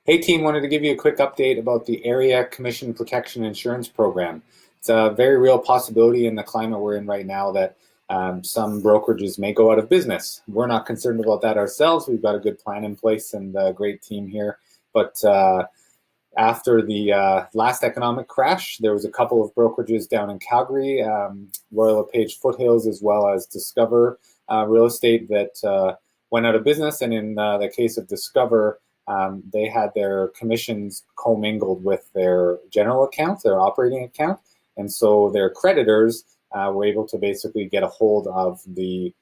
Hey team, wanted to give you a quick update about the Area Commission Protection Insurance Program. It's a very real possibility in the climate we're in right now that some brokerages may go out of business. We're not concerned about that ourselves. We've got a good plan in place and a great team here. But after the last economic crash, there was a couple of brokerages down in Calgary, Royal LePage Foothills, as well as Discover Real Estate that went out of business. And in the case of Discover, they had their commissions commingled with their general account, their operating account. And so their creditors were able to basically get a hold of the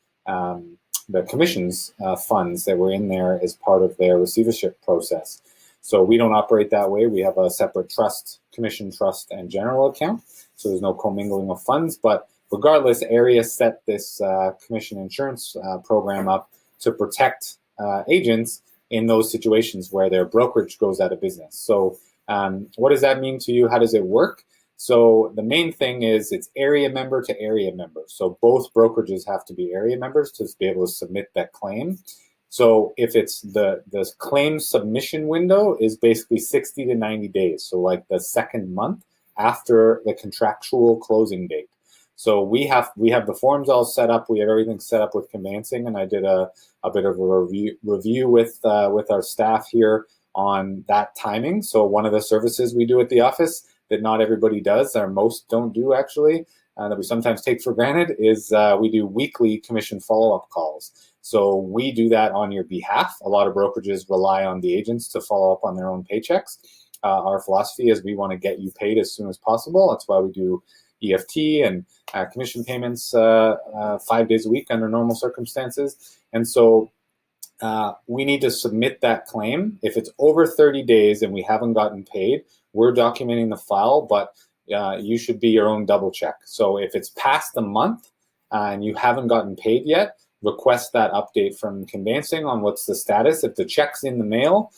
commissions funds that were in there as part of their receivership process. So we don't operate that way. We have a separate trust, commission trust, and general account. So there's no commingling of funds. But regardless, Area set this commission insurance program up to protect agents in those situations where their brokerage goes out of business. So what does that mean to you? How does it work? So the main thing is it's area member to area member. So both brokerages have to be area members to be able to submit that claim. So if it's the claim submission window is basically 60 to 90 days. So like the second month after the contractual closing date. So we have the forms all set up. We have everything set up with conveyancing, and I did a bit of a review with our staff here on that timing. So one of the services we do at the office that not everybody does, or most don't do actually, that we sometimes take for granted, is we do weekly commission follow-up calls. So we do that on your behalf. A lot of brokerages rely on the agents to follow up on their own paychecks. Our philosophy is we want to get you paid as soon as possible. That's why we do EFT and commission payments 5 days a week under normal circumstances. And so we need to submit that claim. If it's over 30 days and we haven't gotten paid, we're documenting the file, but you should be your own double check. So if it's past a month and you haven't gotten paid yet, request that update from conveyancing on what's the status. If the check's in the mail,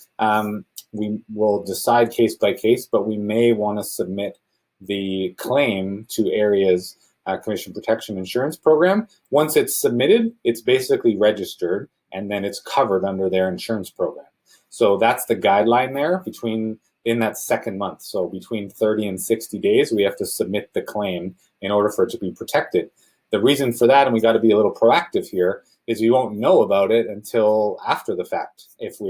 we will decide case by case, but we may want to submit the claim to Area's Commission Protection Insurance Program. Once it's submitted, it's basically registered, and then it's covered under their insurance program. So that's the guideline there in that second month. So between 30 and 60 days, we have to submit the claim in order for it to be protected. The reason for that, and we got to be a little proactive here, is we won't know about it until after the fact. If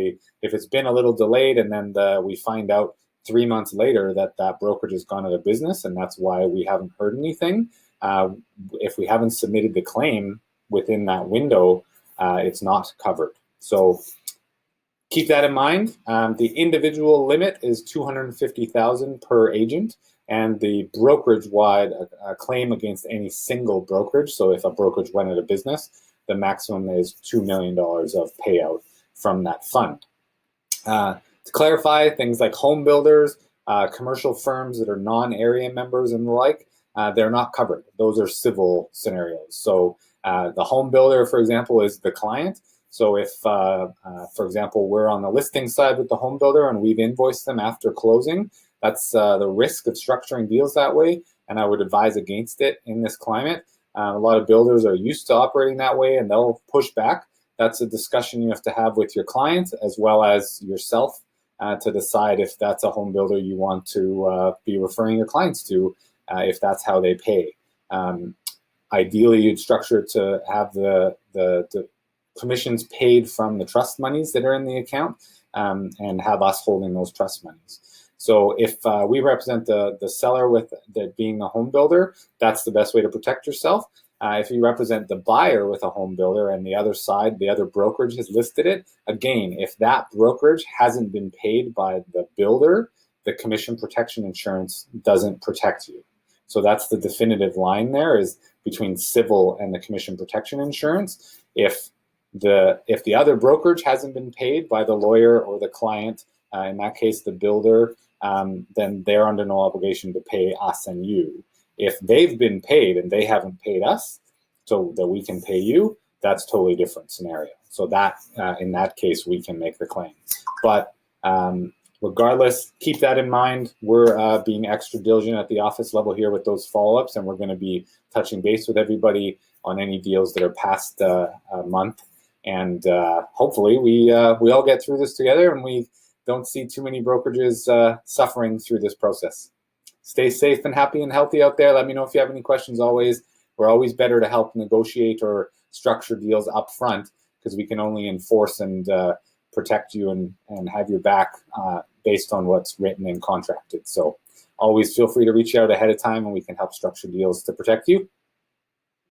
it's been a little delayed and then we find out 3 months later that brokerage has gone out of business, and that's why we haven't heard anything. If we haven't submitted the claim within that window, it's not covered. So keep that in mind. The individual limit is $250,000 per agent, and the brokerage-wide claim against any single brokerage. So if a brokerage went out of business, the maximum is $2 million of payout from that fund. To clarify, things like home builders, commercial firms that are non-area members and the like, they're not covered. Those are civil scenarios. So the home builder, for example, is the client. So if, for example, we're on the listing side with the home builder and we've invoiced them after closing, that's the risk of structuring deals that way, and I would advise against it in this climate. A lot of builders are used to operating that way, and they'll push back. That's a discussion you have to have with your client as well as yourself to decide if that's a home builder you want to be referring your clients to, if that's how they pay. Ideally, you'd structure it to have the commissions paid from the trust monies that are in the account, and have us holding those trust monies. So if we represent the seller with that being the home builder, that's the best way to protect yourself. If you represent the buyer with a home builder and the other side, the other brokerage has listed it, again, if that brokerage hasn't been paid by the builder, the commission protection insurance doesn't protect you. So that's the definitive line there, is between civil and the commission protection insurance. If the other brokerage hasn't been paid by the lawyer or the client, in that case the builder, then they're under no obligation to pay us and you. If they've been paid and they haven't paid us so that we can pay you, that's totally different scenario. So that in that case, we can make the claim. But regardless, keep that in mind. We're being extra diligent at the office level here with those follow-ups, and we're going to be touching base with everybody on any deals that are past a month. And hopefully we all get through this together and we don't see too many brokerages suffering through this process. Stay safe and happy and healthy out there. Let me know if you have any questions always. We're always better to help negotiate or structure deals up front because we can only enforce and protect you and have your back based on what's written and contracted. So always feel free to reach out ahead of time and we can help structure deals to protect you.